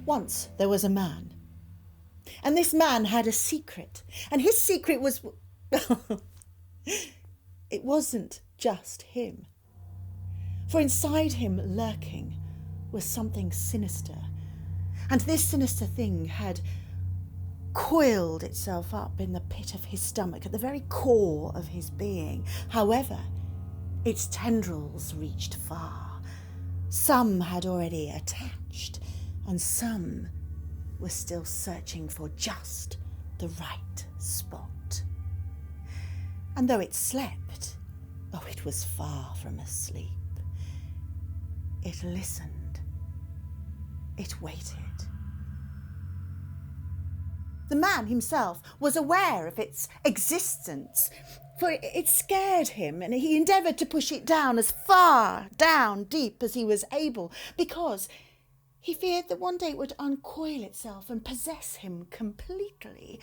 Once there was a man, and this man had a secret, and his secret was... it wasn't just him. For inside him, lurking, was something sinister, and this sinister thing had coiled itself up in the pit of his stomach, at the very core of his being. However, its tendrils reached far. Some had already attached, and some were still searching for just the right spot. And though it slept, oh, it was far from asleep. It listened. It waited. The man himself was aware of its existence, for it scared him, and he endeavoured to push it down as far down deep as he was able, because he feared that one day it would uncoil itself and possess him completely.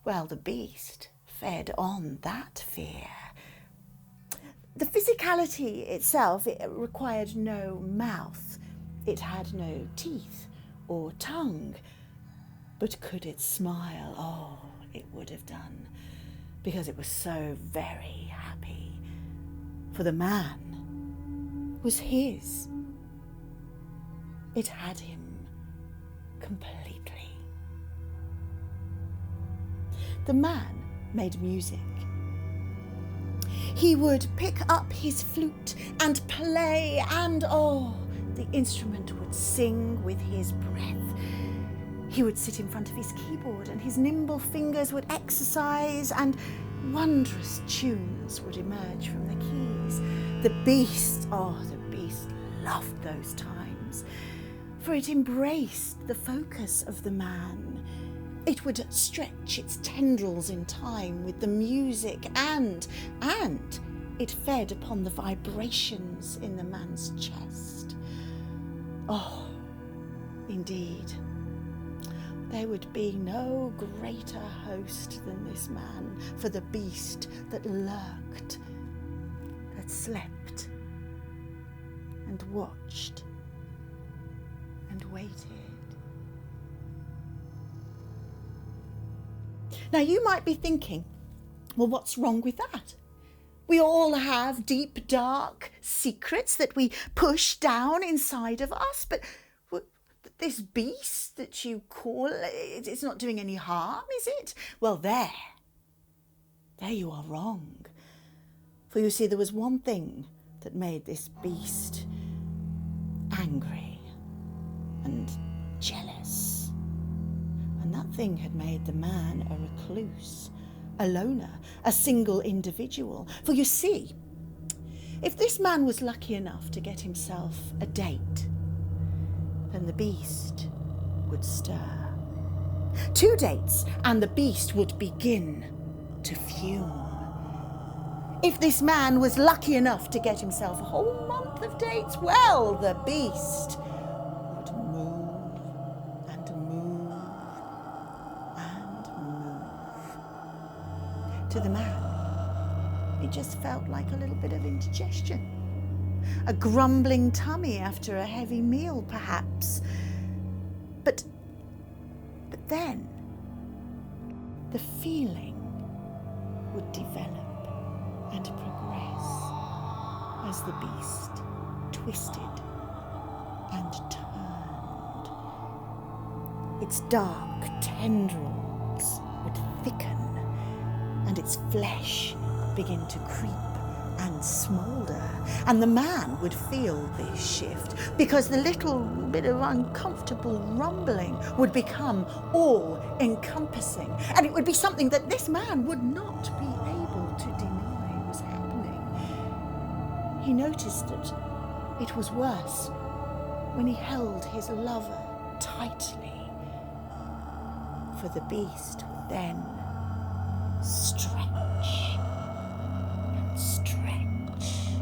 Well, the beast fed on that fear. The physicality itself, it required no mouth. It had no teeth or tongue. But could it smile? Oh, it would have done, because it was so very happy. For the man was his. It had him completely. The man made music. He would pick up his flute and play, and oh, the instrument would sing with his breath. He would sit in front of his keyboard, and his nimble fingers would exercise, and wondrous tunes would emerge from the keys. The beast loved those times, for it embraced the focus of the man. It would stretch its tendrils in time with the music, and it fed upon the vibrations in the man's chest. Oh, indeed, there would be no greater host than this man for the beast that lurked, that slept, and watched, and waited. Now you might be thinking, well, what's wrong with that? We all have deep, dark secrets that we push down inside of us, but this beast that you call, it's not doing any harm, is it? Well, there you are wrong. For you see, there was one thing that made this beast angry and jealous. And that thing had made the man a recluse, a loner, a single individual. For you see, if this man was lucky enough to get himself a date, then the beast would stir. 2 dates, and the beast would begin to fume. If this man was lucky enough to get himself a whole month of dates, well, the beast would move and move and move. To the man, it just felt like a little bit of indigestion. A grumbling tummy after a heavy meal, perhaps. But then the feeling would develop and progress as the beast twisted and turned. Its dark tendrils would thicken, and its flesh begin to creep and smoulder, and the man would feel this shift, because the little bit of uncomfortable rumbling would become all-encompassing, and it would be something that this man would not be able to deny was happening. He noticed that it was worse when he held his lover tightly, for the beast would then stretch and stretch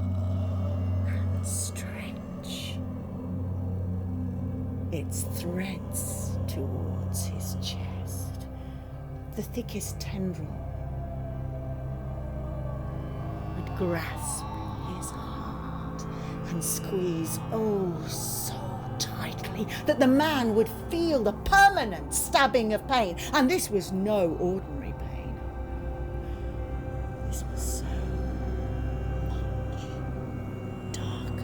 and stretch its threads towards his chest. The thickest tendril would grasp his heart and squeeze oh so tightly body, that the man would feel the permanent stabbing of pain. And this was no ordinary pain. This was so much darker.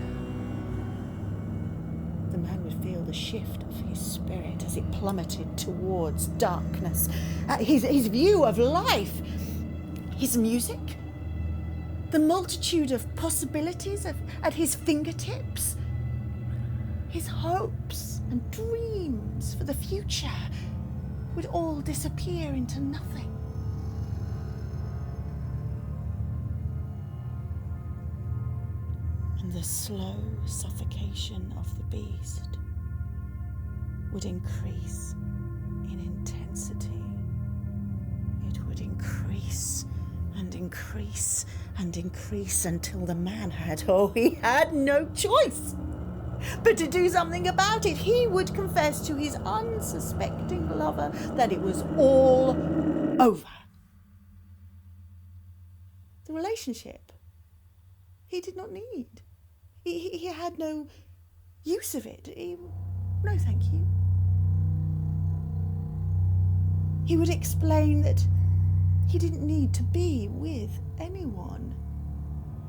The man would feel the shift of his spirit as it plummeted towards darkness. His view of life, his music, the multitude of possibilities at his fingertips, his hopes and dreams for the future would all disappear into nothing. And the slow suffocation of the beast would increase in intensity. It would increase and increase and increase until the man had no choice but to do something about it. He would confess to his unsuspecting lover that it was all over. The relationship he did not need. He had no use of it. No, thank you. He would explain that he didn't need to be with anyone,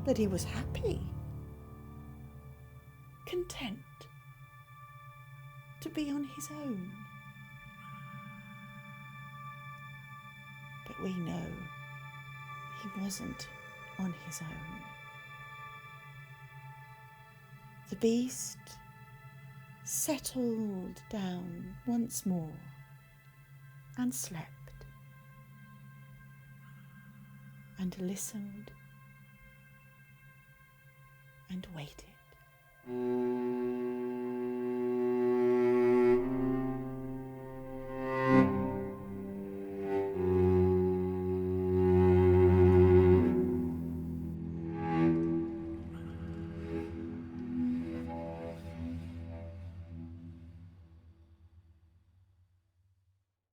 that he was happy, content to be on his own. But we know he wasn't on his own. The beast settled down once more and slept and listened and waited.